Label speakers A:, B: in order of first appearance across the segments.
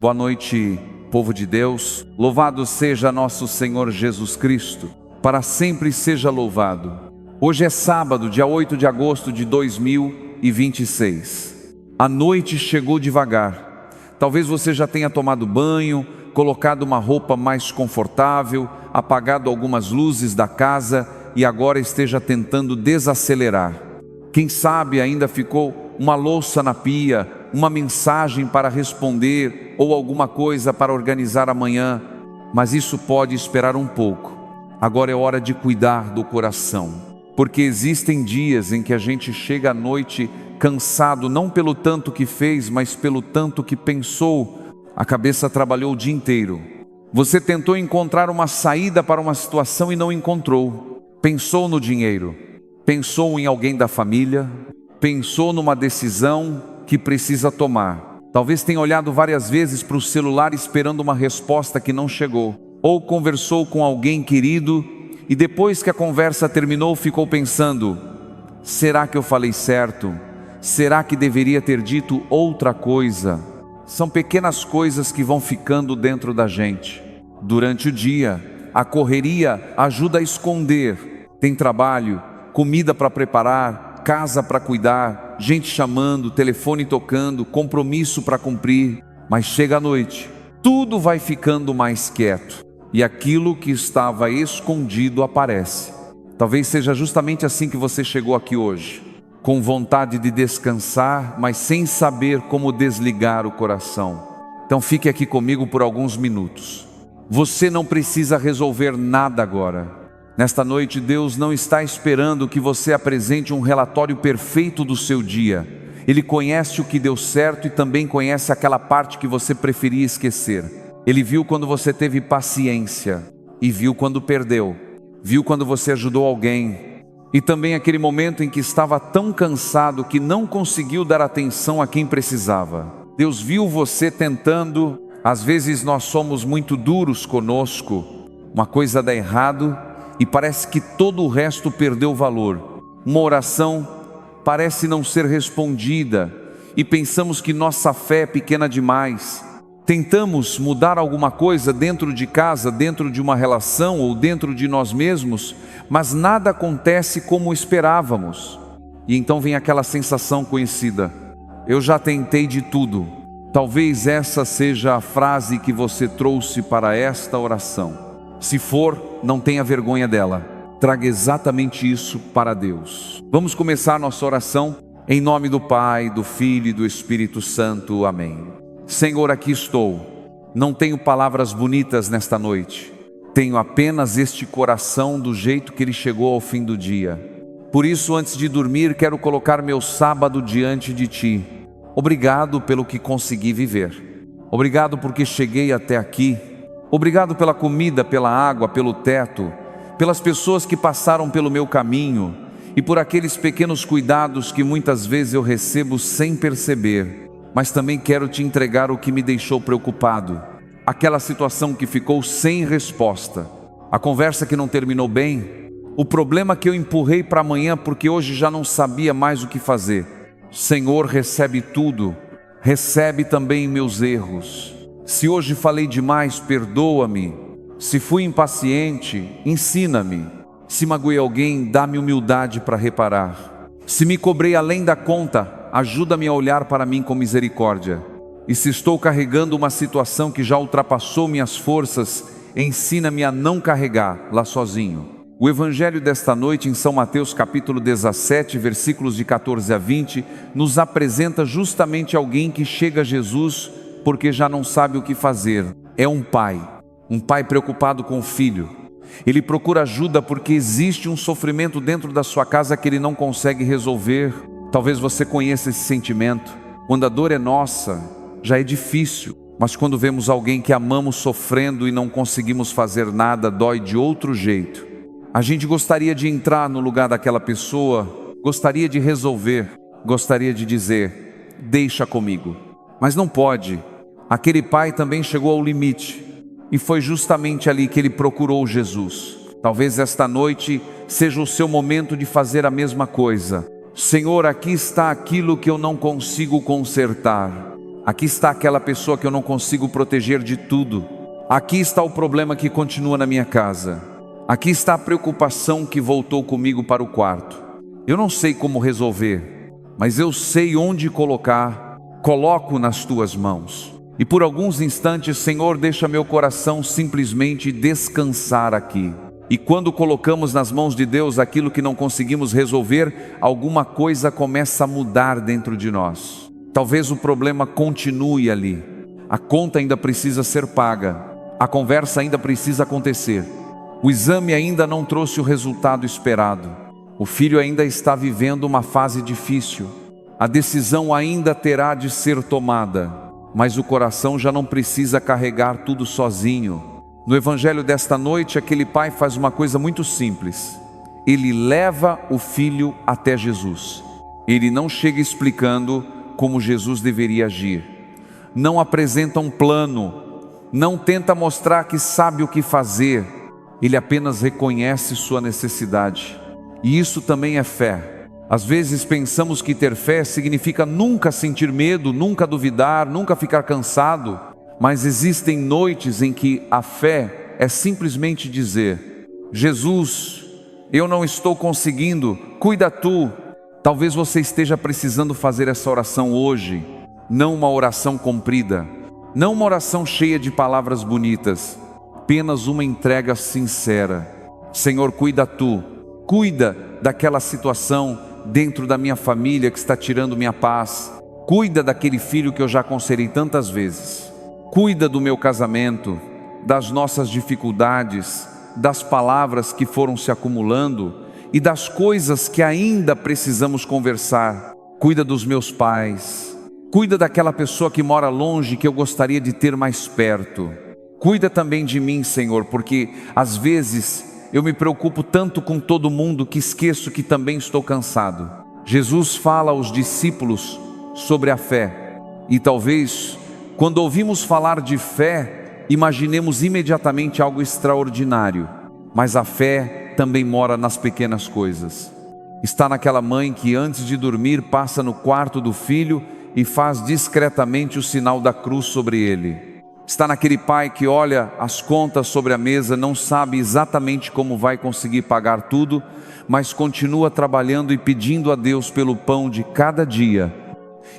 A: Boa noite, povo de Deus. Louvado seja nosso Senhor Jesus Cristo, para sempre seja louvado. Hoje é sábado, dia 8 de agosto de 2026. A noite chegou devagar. Talvez você já tenha tomado banho, colocado uma roupa mais confortável, apagado algumas luzes da casa e agora esteja tentando desacelerar. Quem sabe ainda ficou uma louça na pia, uma mensagem para responder ou alguma coisa para organizar amanhã, mas isso pode esperar um pouco. Agora é hora de cuidar do coração, porque existem dias em que a gente chega à noite cansado, não pelo tanto que fez, mas pelo tanto que pensou. A cabeça trabalhou o dia inteiro. Você tentou encontrar uma saída para uma situação e não encontrou. Pensou no dinheiro, pensou em alguém da família, pensou numa decisão que precisa tomar. Talvez tenha olhado várias vezes para o celular esperando uma resposta que não chegou. Ou conversou com alguém querido e depois que a conversa terminou ficou pensando: será que eu falei certo? Será que deveria ter dito outra coisa? São pequenas coisas que vão ficando dentro da gente. Durante o dia, a correria ajuda a esconder. Tem trabalho, comida para preparar, casa para cuidar, gente chamando, telefone tocando, compromisso para cumprir. Mas chega a noite, tudo vai ficando mais quieto e aquilo que estava escondido aparece. Talvez seja justamente assim que você chegou aqui hoje, com vontade de descansar, mas sem saber como desligar o coração. Então fique aqui comigo por alguns minutos. Você não precisa resolver nada agora. Nesta noite, Deus não está esperando que você apresente um relatório perfeito do seu dia. Ele conhece o que deu certo e também conhece aquela parte que você preferia esquecer. Ele viu quando você teve paciência e viu quando perdeu. Viu quando você ajudou alguém e também aquele momento em que estava tão cansado que não conseguiu dar atenção a quem precisava. Deus viu você tentando. Às vezes nós somos muito duros conosco. Uma coisa dá errado e parece que todo o resto perdeu valor. Uma oração parece não ser respondida e pensamos que nossa fé é pequena demais. Tentamos mudar alguma coisa dentro de casa, dentro de uma relação ou dentro de nós mesmos, mas nada acontece como esperávamos. E então vem aquela sensação conhecida: eu já tentei de tudo. Talvez essa seja a frase que você trouxe para esta oração. Se for, não tenha vergonha dela. Traga exatamente isso para Deus. Vamos começar nossa oração em nome do Pai, do Filho e do Espírito Santo. Amém. Senhor, aqui estou. Não tenho palavras bonitas nesta noite. Tenho apenas este coração do jeito que ele chegou ao fim do dia. Por isso, antes de dormir, quero colocar meu sábado diante de Ti. Obrigado pelo que consegui viver. Obrigado porque cheguei até aqui. Obrigado pela comida, pela água, pelo teto, pelas pessoas que passaram pelo meu caminho e por aqueles pequenos cuidados que muitas vezes eu recebo sem perceber. Mas também quero Te entregar o que me deixou preocupado, aquela situação que ficou sem resposta, a conversa que não terminou bem, o problema que eu empurrei para amanhã porque hoje já não sabia mais o que fazer. Senhor, recebe tudo, recebe também meus erros. Se hoje falei demais, perdoa-me. Se fui impaciente, ensina-me. Se magoei alguém, dá-me humildade para reparar. Se me cobrei além da conta, ajuda-me a olhar para mim com misericórdia. E se estou carregando uma situação que já ultrapassou minhas forças, ensina-me a não carregar lá sozinho. O Evangelho desta noite, em São Mateus capítulo 17, versículos de 14 a 20, nos apresenta justamente alguém que chega a Jesus porque já não sabe o que fazer. É um pai preocupado com o filho. Ele procura ajuda porque existe um sofrimento dentro da sua casa que ele não consegue resolver. Talvez você conheça esse sentimento. Quando a dor é nossa, já é difícil, mas quando vemos alguém que amamos sofrendo e não conseguimos fazer nada, dói de outro jeito. A gente gostaria de entrar no lugar daquela pessoa, gostaria de resolver, gostaria de dizer: deixa comigo. Mas não pode. Aquele pai também chegou ao limite e foi justamente ali que ele procurou Jesus. Talvez esta noite seja o seu momento de fazer a mesma coisa. Senhor, aqui está aquilo que eu não consigo consertar. Aqui está aquela pessoa que eu não consigo proteger de tudo. Aqui está o problema que continua na minha casa. Aqui está a preocupação que voltou comigo para o quarto. Eu não sei como resolver, mas eu sei onde colocar. Coloco nas tuas mãos. E por alguns instantes, Senhor, deixa meu coração simplesmente descansar aqui. E quando colocamos nas mãos de Deus aquilo que não conseguimos resolver, alguma coisa começa a mudar dentro de nós. Talvez o problema continue ali. A conta ainda precisa ser paga. A conversa ainda precisa acontecer. O exame ainda não trouxe o resultado esperado. O filho ainda está vivendo uma fase difícil. A decisão ainda terá de ser tomada, mas o coração já não precisa carregar tudo sozinho. No evangelho desta noite, aquele pai faz uma coisa muito simples. Ele leva o filho até Jesus. Ele não chega explicando como Jesus deveria agir. Não apresenta um plano. Não tenta mostrar que sabe o que fazer. Ele apenas reconhece sua necessidade. E isso também é fé. Às vezes pensamos que ter fé significa nunca sentir medo, nunca duvidar, nunca ficar cansado. Mas existem noites em que a fé é simplesmente dizer: Jesus, eu não estou conseguindo, cuida tu. Talvez você esteja precisando fazer essa oração hoje. Não uma oração comprida, não uma oração cheia de palavras bonitas, apenas uma entrega sincera. Senhor, cuida tu, cuida daquela situação dentro da minha família que está tirando minha paz. Cuida daquele filho que eu já aconselhei tantas vezes. Cuida do meu casamento, das nossas dificuldades, das palavras que foram se acumulando e das coisas que ainda precisamos conversar. Cuida dos meus pais. Cuida daquela pessoa que mora longe, que eu gostaria de ter mais perto. Cuida também de mim, Senhor, porque às vezes eu me preocupo tanto com todo mundo que esqueço que também estou cansado. Jesus fala aos discípulos sobre a fé. E talvez, quando ouvimos falar de fé, imaginemos imediatamente algo extraordinário. Mas a fé também mora nas pequenas coisas. Está naquela mãe que antes de dormir passa no quarto do filho e faz discretamente o sinal da cruz sobre ele. Está naquele pai que olha as contas sobre a mesa, não sabe exatamente como vai conseguir pagar tudo, mas continua trabalhando e pedindo a Deus pelo pão de cada dia.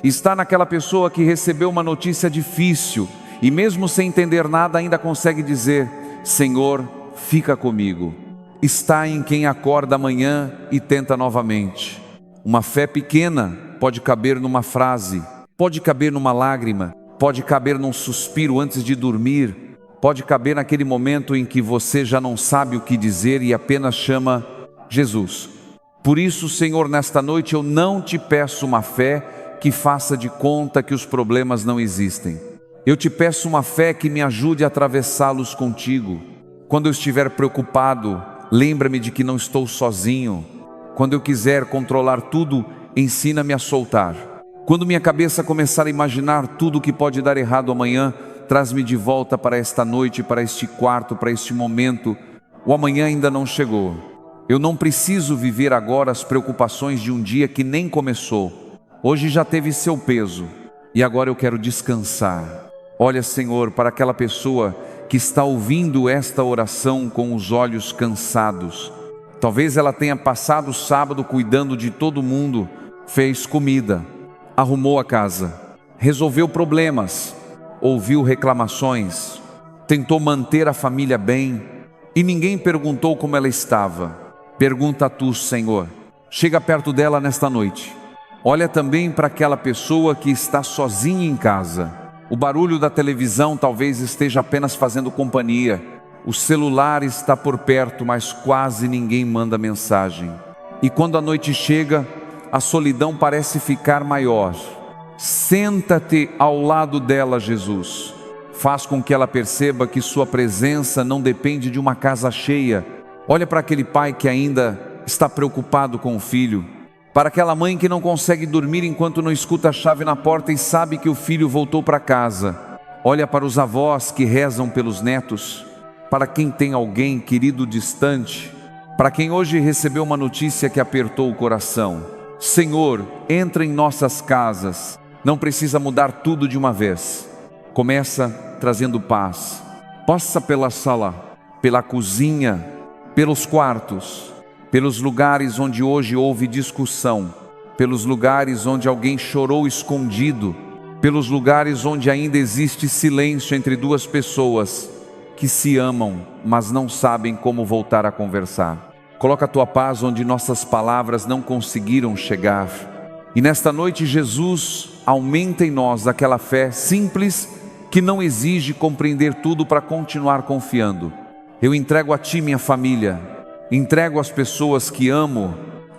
A: Está naquela pessoa que recebeu uma notícia difícil e mesmo sem entender nada ainda consegue dizer: Senhor, fica comigo. Está em quem acorda amanhã e tenta novamente. Uma fé pequena pode caber numa frase, pode caber numa lágrima, pode caber num suspiro antes de dormir, pode caber naquele momento em que você já não sabe o que dizer e apenas chama Jesus. Por isso, Senhor, nesta noite eu não te peço uma fé que faça de conta que os problemas não existem. Eu te peço uma fé que me ajude a atravessá-los contigo. Quando eu estiver preocupado, lembra-me de que não estou sozinho. Quando eu quiser controlar tudo, ensina-me a soltar. Quando minha cabeça começar a imaginar tudo o que pode dar errado amanhã, traz-me de volta para esta noite, para este quarto, para este momento. O amanhã ainda não chegou. Eu não preciso viver agora as preocupações de um dia que nem começou. Hoje já teve seu peso e agora eu quero descansar. Olha, Senhor, para aquela pessoa que está ouvindo esta oração com os olhos cansados. Talvez ela tenha passado o sábado cuidando de todo mundo, fez comida, arrumou a casa, resolveu problemas, ouviu reclamações, tentou manter a família bem e ninguém perguntou como ela estava. Pergunta a tu, Senhor. Chega perto dela nesta noite. Olha também para aquela pessoa que está sozinha em casa. O barulho da televisão talvez esteja apenas fazendo companhia. O celular está por perto, mas quase ninguém manda mensagem. E quando a noite chega, a solidão parece ficar maior. Senta-te ao lado dela, Jesus. Faz com que ela perceba que sua presença não depende de uma casa cheia. Olha para aquele pai que ainda está preocupado com o filho. Para aquela mãe que não consegue dormir enquanto não escuta a chave na porta e sabe que o filho voltou para casa. Olha para os avós que rezam pelos netos. Para quem tem alguém querido distante. Para quem hoje recebeu uma notícia que apertou o coração. Senhor, entra em nossas casas. Não precisa mudar tudo de uma vez. Começa trazendo paz. Passa pela sala, pela cozinha, pelos quartos, pelos lugares onde hoje houve discussão, pelos lugares onde alguém chorou escondido, pelos lugares onde ainda existe silêncio entre duas pessoas que se amam, mas não sabem como voltar a conversar. Coloca a tua paz onde nossas palavras não conseguiram chegar. E nesta noite, Jesus aumenta em nós aquela fé simples que não exige compreender tudo para continuar confiando. Eu entrego a Ti minha família, entrego as pessoas que amo,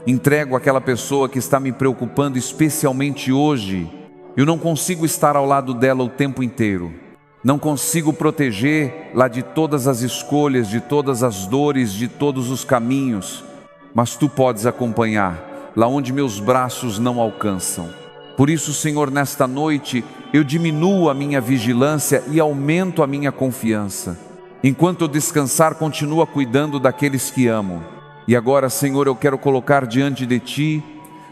A: entrego aquela pessoa que está me preocupando especialmente hoje. Eu não consigo estar ao lado dela o tempo inteiro. Não consigo protegê-la de todas as escolhas, de todas as dores, de todos os caminhos. Mas Tu podes acompanhar lá onde meus braços não alcançam. Por isso, Senhor, nesta noite eu diminuo a minha vigilância e aumento a minha confiança. Enquanto eu descansar, continua cuidando daqueles que amo. E agora, Senhor, eu quero colocar diante de Ti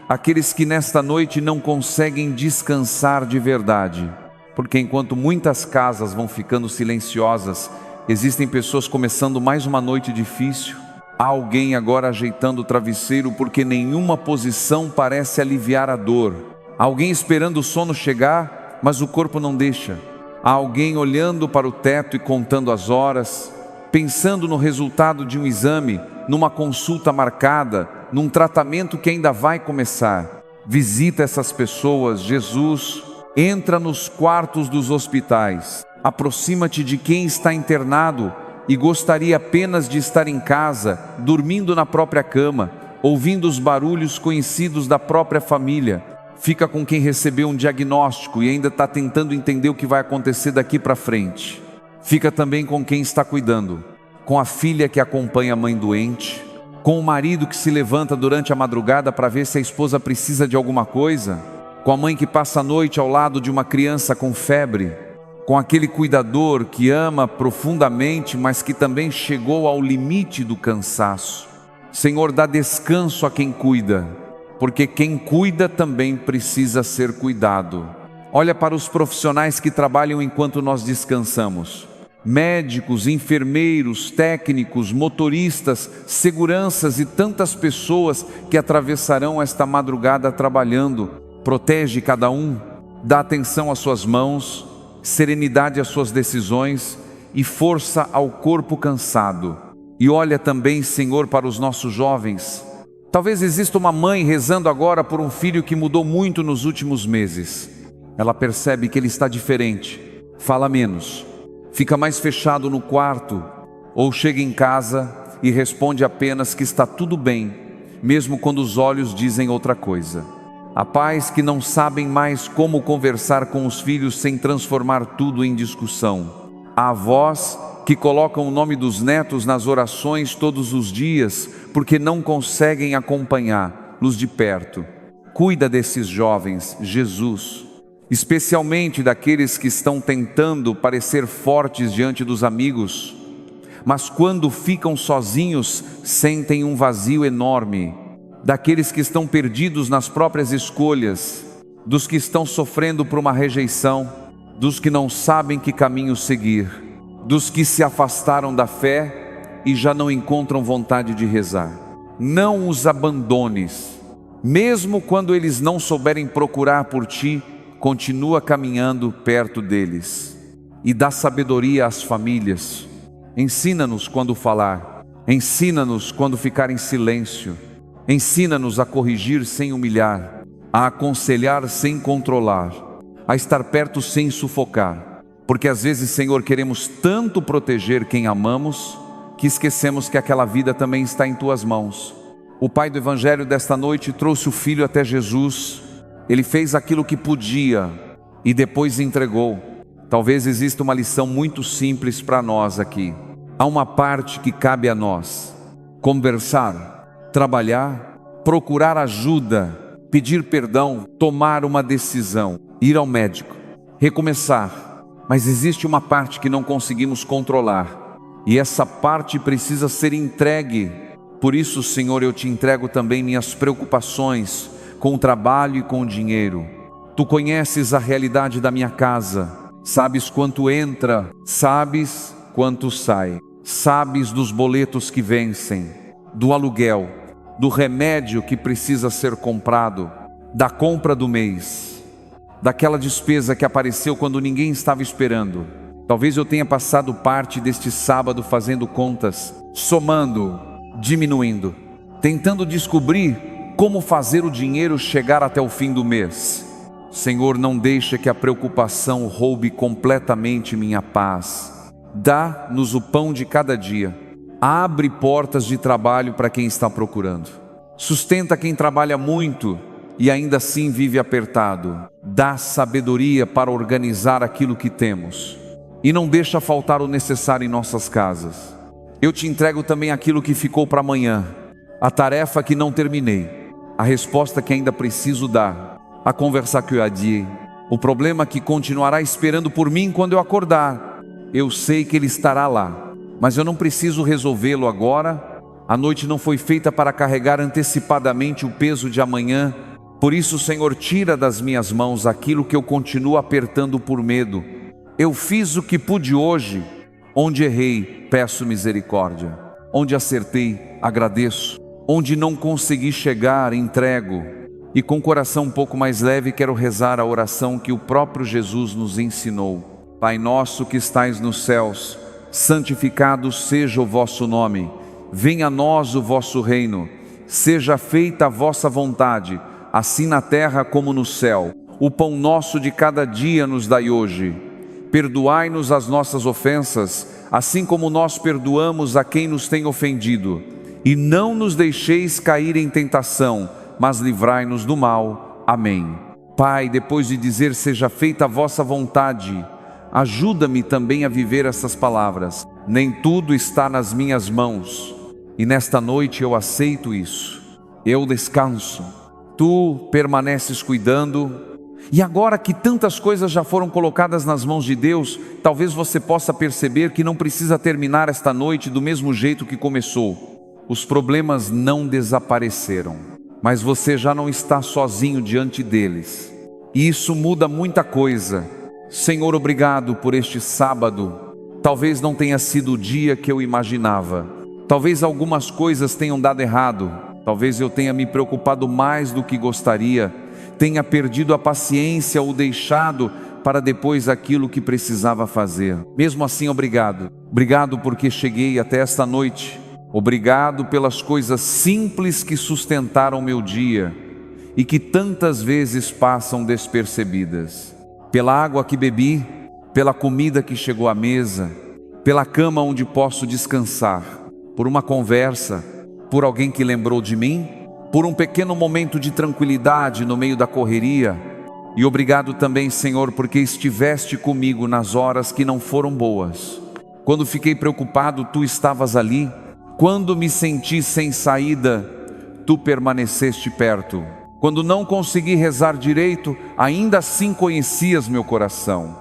A: aqueles que nesta noite não conseguem descansar de verdade. Porque enquanto muitas casas vão ficando silenciosas, existem pessoas começando mais uma noite difícil. Há alguém agora ajeitando o travesseiro porque nenhuma posição parece aliviar a dor. Há alguém esperando o sono chegar, mas o corpo não deixa. Há alguém olhando para o teto e contando as horas, pensando no resultado de um exame, numa consulta marcada, num tratamento que ainda vai começar. Visita essas pessoas, Jesus. Entra nos quartos dos hospitais. Aproxima-te de quem está internado e gostaria apenas de estar em casa, dormindo na própria cama, ouvindo os barulhos conhecidos da própria família. Fica com quem recebeu um diagnóstico e ainda está tentando entender o que vai acontecer daqui para frente. Fica também com quem está cuidando, com a filha que acompanha a mãe doente, com o marido que se levanta durante a madrugada para ver se a esposa precisa de alguma coisa, com a mãe que passa a noite ao lado de uma criança com febre, com aquele cuidador que ama profundamente, mas que também chegou ao limite do cansaço. Senhor, dá descanso a quem cuida, porque quem cuida também precisa ser cuidado. Olha para os profissionais que trabalham enquanto nós descansamos. Médicos, enfermeiros, técnicos, motoristas, seguranças e tantas pessoas que atravessarão esta madrugada trabalhando. Protege cada um, dá atenção às suas mãos, serenidade às suas decisões e força ao corpo cansado. E olha também, Senhor, para os nossos jovens. Talvez exista uma mãe rezando agora por um filho que mudou muito nos últimos meses. Ela percebe que ele está diferente, fala menos, fica mais fechado no quarto, ou chega em casa e responde apenas que está tudo bem, mesmo quando os olhos dizem outra coisa. Há pais que não sabem mais como conversar com os filhos sem transformar tudo em discussão. Há avós que colocam o nome dos netos nas orações todos os dias, porque não conseguem acompanhá-los de perto. Cuida desses jovens, Jesus, especialmente daqueles que estão tentando parecer fortes diante dos amigos, mas quando ficam sozinhos, sentem um vazio enorme. Daqueles que estão perdidos nas próprias escolhas, dos que estão sofrendo por uma rejeição, dos que não sabem que caminho seguir, dos que se afastaram da fé e já não encontram vontade de rezar. Não os abandones, mesmo quando eles não souberem procurar por ti, continua caminhando perto deles e dá sabedoria às famílias. Ensina-nos quando falar, ensina-nos quando ficar em silêncio, ensina-nos a corrigir sem humilhar, a aconselhar sem controlar, a estar perto sem sufocar, porque às vezes, Senhor, queremos tanto proteger quem amamos, que esquecemos que aquela vida também está em Tuas mãos. O pai do Evangelho desta noite trouxe o filho até Jesus, ele fez aquilo que podia e depois entregou. Talvez exista uma lição muito simples para nós aqui. Há uma parte que cabe a nós: conversar, trabalhar, procurar ajuda, pedir perdão, tomar uma decisão, ir ao médico, recomeçar. Mas existe uma parte que não conseguimos controlar, e essa parte precisa ser entregue. Por isso, Senhor, eu te entrego também minhas preocupações com o trabalho e com o dinheiro. Tu conheces a realidade da minha casa, sabes quanto entra, sabes quanto sai, sabes dos boletos que vencem, do aluguel, do remédio que precisa ser comprado, da compra do mês, daquela despesa que apareceu quando ninguém estava esperando. Talvez eu tenha passado parte deste sábado fazendo contas, somando, diminuindo, tentando descobrir como fazer o dinheiro chegar até o fim do mês. Senhor, não deixa que a preocupação roube completamente minha paz. Dá-nos o pão de cada dia. Abre portas de trabalho para quem está procurando. Sustenta quem trabalha muito e ainda assim vive apertado. Dá sabedoria para organizar aquilo que temos. E não deixa faltar o necessário em nossas casas. Eu te entrego também aquilo que ficou para amanhã. A tarefa que não terminei. A resposta que ainda preciso dar. A conversar que eu adiei, o problema que continuará esperando por mim quando eu acordar. Eu sei que ele estará lá, mas eu não preciso resolvê-lo agora. A noite não foi feita para carregar antecipadamente o peso de amanhã. Por isso, Senhor, tira das minhas mãos aquilo que eu continuo apertando por medo. Eu fiz o que pude hoje. Onde errei, peço misericórdia. Onde acertei, agradeço. Onde não consegui chegar, entrego. E com o coração um pouco mais leve quero rezar a oração que o próprio Jesus nos ensinou. Pai nosso que estais nos céus, santificado seja o vosso nome. Venha a nós o vosso reino. Seja feita a vossa vontade, assim na terra como no céu. O pão nosso de cada dia nos dai hoje. Perdoai-nos as nossas ofensas, assim como nós perdoamos a quem nos tem ofendido. E não nos deixeis cair em tentação, mas livrai-nos do mal. Amém. Pai, depois de dizer seja feita a vossa vontade, ajuda-me também a viver essas palavras. Nem tudo está nas minhas mãos, e nesta noite eu aceito isso. Eu descanso, tu permaneces cuidando, e agora que tantas coisas já foram colocadas nas mãos de Deus, talvez você possa perceber que não precisa terminar esta noite do mesmo jeito que começou. Os problemas não desapareceram. Mas você já não está sozinho diante deles. E isso muda muita coisa. Senhor, obrigado por este sábado. Talvez não tenha sido o dia que eu imaginava. Talvez algumas coisas tenham dado errado. Talvez eu tenha me preocupado mais do que gostaria. Tenha perdido a paciência ou deixado para depois aquilo que precisava fazer. Mesmo assim, obrigado. Obrigado porque cheguei até esta noite. Obrigado pelas coisas simples que sustentaram meu dia e que tantas vezes passam despercebidas. Pela água que bebi, pela comida que chegou à mesa, pela cama onde posso descansar, por uma conversa, por alguém que lembrou de mim, por um pequeno momento de tranquilidade no meio da correria. E obrigado também, Senhor, porque estiveste comigo nas horas que não foram boas. Quando fiquei preocupado, tu estavas ali. Quando me senti sem saída, tu permaneceste perto. Quando não consegui rezar direito, ainda assim conhecias meu coração.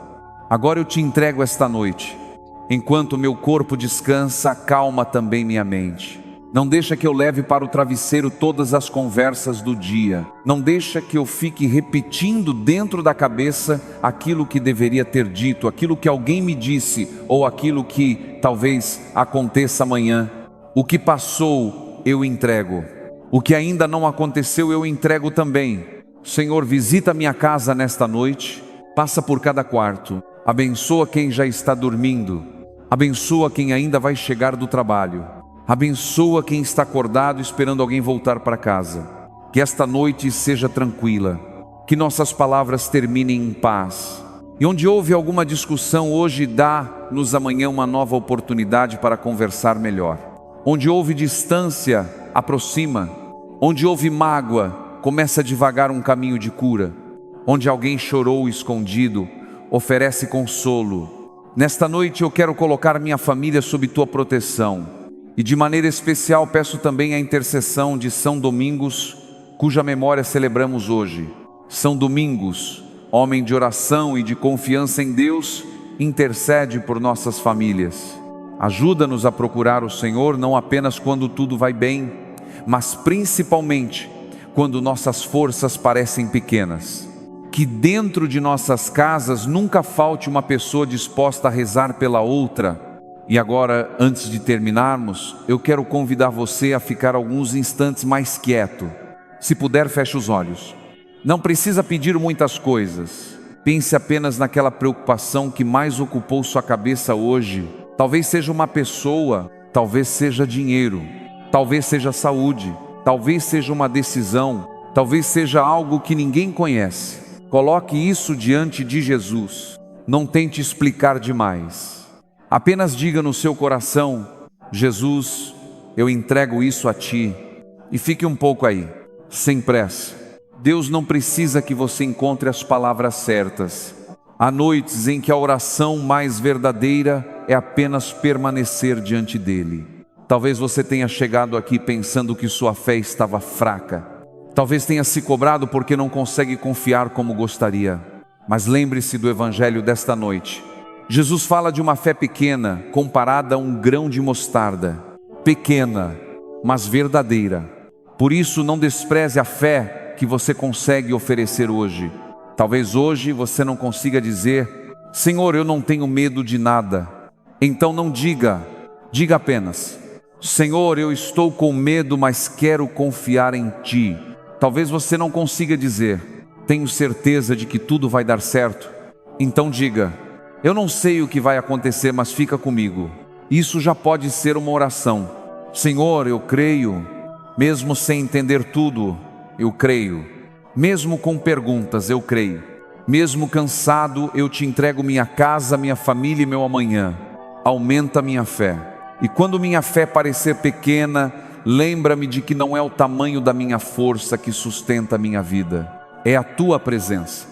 A: Agora eu te entrego esta noite. Enquanto meu corpo descansa, acalma também minha mente. Não deixa que eu leve para o travesseiro todas as conversas do dia. Não deixa que eu fique repetindo dentro da cabeça aquilo que deveria ter dito, aquilo que alguém me disse, ou aquilo que talvez aconteça amanhã. O que passou, eu entrego. O que ainda não aconteceu, eu entrego também. Senhor, visita minha casa nesta noite. Passa por cada quarto. Abençoa quem já está dormindo. Abençoa quem ainda vai chegar do trabalho. Abençoa quem está acordado esperando alguém voltar para casa. Que esta noite seja tranquila. Que nossas palavras terminem em paz. E onde houve alguma discussão hoje, dá-nos amanhã uma nova oportunidade para conversar melhor. Onde houve distância, aproxima. Onde houve mágoa, começa devagar um caminho de cura. Onde alguém chorou escondido, oferece consolo. Nesta noite eu quero colocar minha família sob tua proteção. E de maneira especial peço também a intercessão de São Domingos, cuja memória celebramos hoje. São Domingos, homem de oração e de confiança em Deus, intercede por nossas famílias. Ajuda-nos a procurar o Senhor não apenas quando tudo vai bem, mas principalmente quando nossas forças parecem pequenas. Que dentro de nossas casas nunca falte uma pessoa disposta a rezar pela outra. E agora, antes de terminarmos, eu quero convidar você a ficar alguns instantes mais quieto. Se puder, feche os olhos. Não precisa pedir muitas coisas. Pense apenas naquela preocupação que mais ocupou sua cabeça hoje. Talvez seja uma pessoa, talvez seja dinheiro, talvez seja saúde, talvez seja uma decisão, talvez seja algo que ninguém conhece. Coloque isso diante de Jesus. Não tente explicar demais. Apenas diga no seu coração: Jesus, eu entrego isso a Ti. E fique um pouco aí, sem pressa. Deus não precisa que você encontre as palavras certas. Há noites em que a oração mais verdadeira é apenas permanecer diante dEle. Talvez você tenha chegado aqui pensando que sua fé estava fraca. Talvez tenha se cobrado porque não consegue confiar como gostaria. Mas lembre-se do Evangelho desta noite. Jesus fala de uma fé pequena comparada a um grão de mostarda. Pequena, mas verdadeira. Por isso, não despreze a fé que você consegue oferecer hoje. Talvez hoje você não consiga dizer: Senhor, eu não tenho medo de nada. Então não diga, diga apenas: Senhor, eu estou com medo, mas quero confiar em Ti. Talvez você não consiga dizer: tenho certeza de que tudo vai dar certo. Então diga: eu não sei o que vai acontecer, mas fica comigo. Isso já pode ser uma oração. Senhor, eu creio. Mesmo sem entender tudo, eu creio. Mesmo com perguntas, eu creio. Mesmo cansado, eu Te entrego minha casa, minha família e meu amanhã. Aumenta minha fé. E quando minha fé parecer pequena, lembra-me de que não é o tamanho da minha força que sustenta a minha vida. É a Tua presença.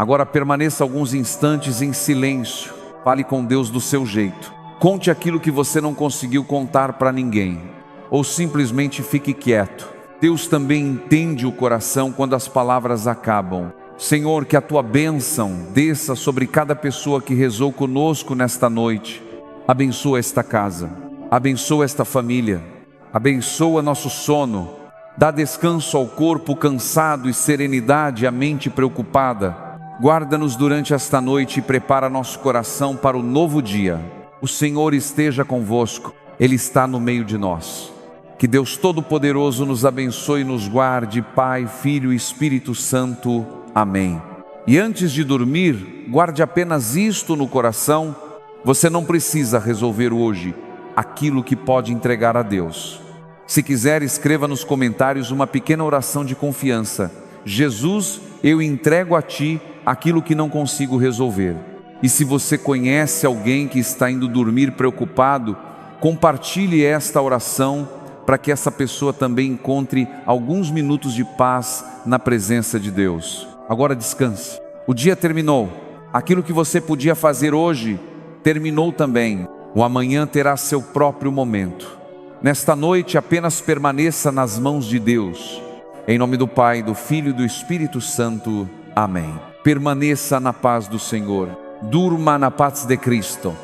A: Agora permaneça alguns instantes em silêncio. Fale com Deus do seu jeito. Conte aquilo que você não conseguiu contar para ninguém. Ou simplesmente fique quieto. Deus também entende o coração quando as palavras acabam. Senhor, que a Tua bênção desça sobre cada pessoa que rezou conosco nesta noite. Abençoa esta casa. Abençoa esta família. Abençoa nosso sono. Dá descanso ao corpo cansado e serenidade à mente preocupada. Guarda-nos durante esta noite e prepara nosso coração para o novo dia. O Senhor esteja convosco. Ele está no meio de nós. Que Deus Todo-Poderoso nos abençoe e nos guarde, Pai, Filho e Espírito Santo. Amém. E antes de dormir, guarde apenas isto no coração: você não precisa resolver hoje aquilo que pode entregar a Deus. Se quiser, escreva nos comentários uma pequena oração de confiança: Jesus, eu entrego a Ti aquilo que não consigo resolver. E se você conhece alguém que está indo dormir preocupado, compartilhe esta oração para que essa pessoa também encontre alguns minutos de paz na presença de Deus. Agora descanse. O dia terminou. Aquilo que você podia fazer hoje terminou também. O amanhã terá seu próprio momento. Nesta noite apenas permaneça nas mãos de Deus. Em nome do Pai, do Filho e do Espírito Santo. Amém. Permaneça na paz do Senhor. Durma na paz de Cristo.